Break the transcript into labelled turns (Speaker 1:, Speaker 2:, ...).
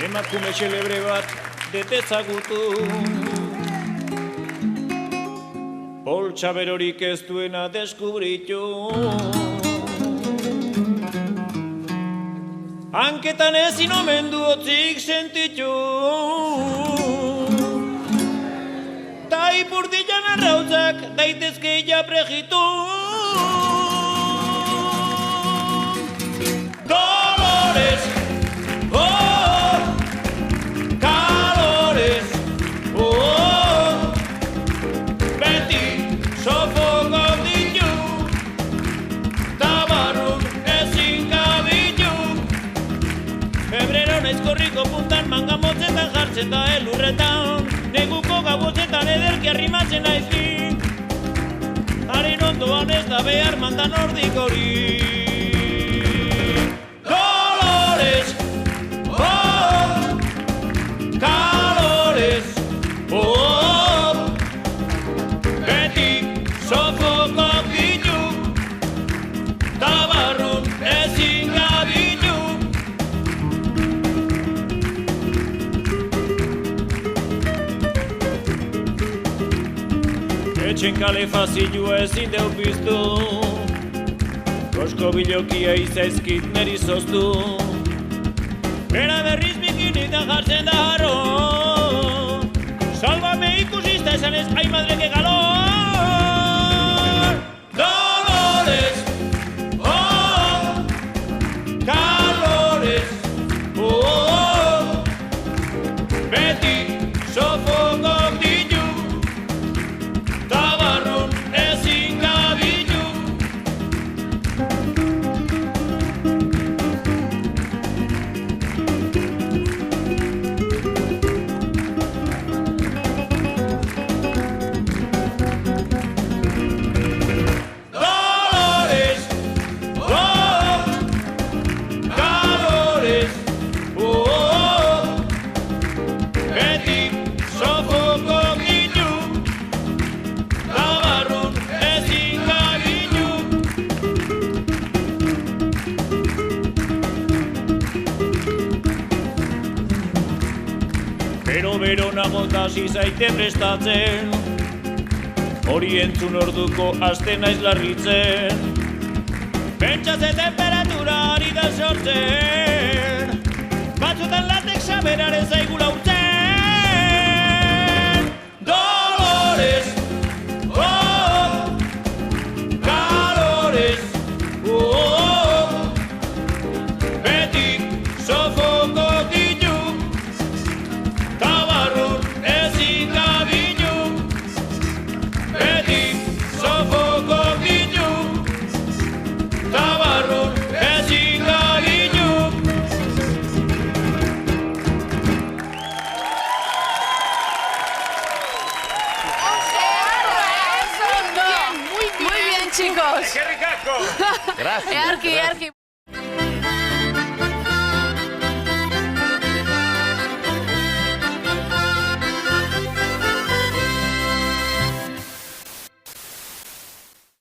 Speaker 1: Emakume xelebre bat detezagutu, poltsa berorik ez duena deskubritu. Hanketan ezin omen du hotzik sentitu, ta ipurdian arrautzak daitezke ja prejitu. Dolores, oh, calores, oh, beti sofokok ditu, tabarrun ezin gabitu. Febrero naiz korriko puntan, manga motzetan jartzen da elurretan, neguko gabozetan ederki arrimatzen naizki, haren ondoan ez da behar mandan ordik hori. Dolores, oh, calores, oh, beti sofokok ditu, tabarrun ezin gabitu. Etxen kalefazioa ezin deu piztu, kosko bilokia izaizkit neri zoztu, bera berriz bikinitan jartzen da harro, salvame ikusista esan ez, ai madre que calor. Dolores, oh, calores, oh, beti sofokok ditu, tabarrun ezin gabitu. Dolores, oh, calores, oh, beti sofokok ditu, tabarrun ezin gabitu. Bero nago hasi zaite prestatzen, hori entzun orduko aste naiz larritzen, pentsatze temperatura ari da sortzen, batzutan latexa beraren zaigula urtzen. Dolores, oh, calores, oh, beti sofokok ditu, tabarrun ezin gabitu, beti sofokok ditu, tabarrun ezin gabitu.
Speaker 2: Muy bien, chicos.
Speaker 3: ¡Qué ricaco!
Speaker 4: Gracias.
Speaker 2: Earki.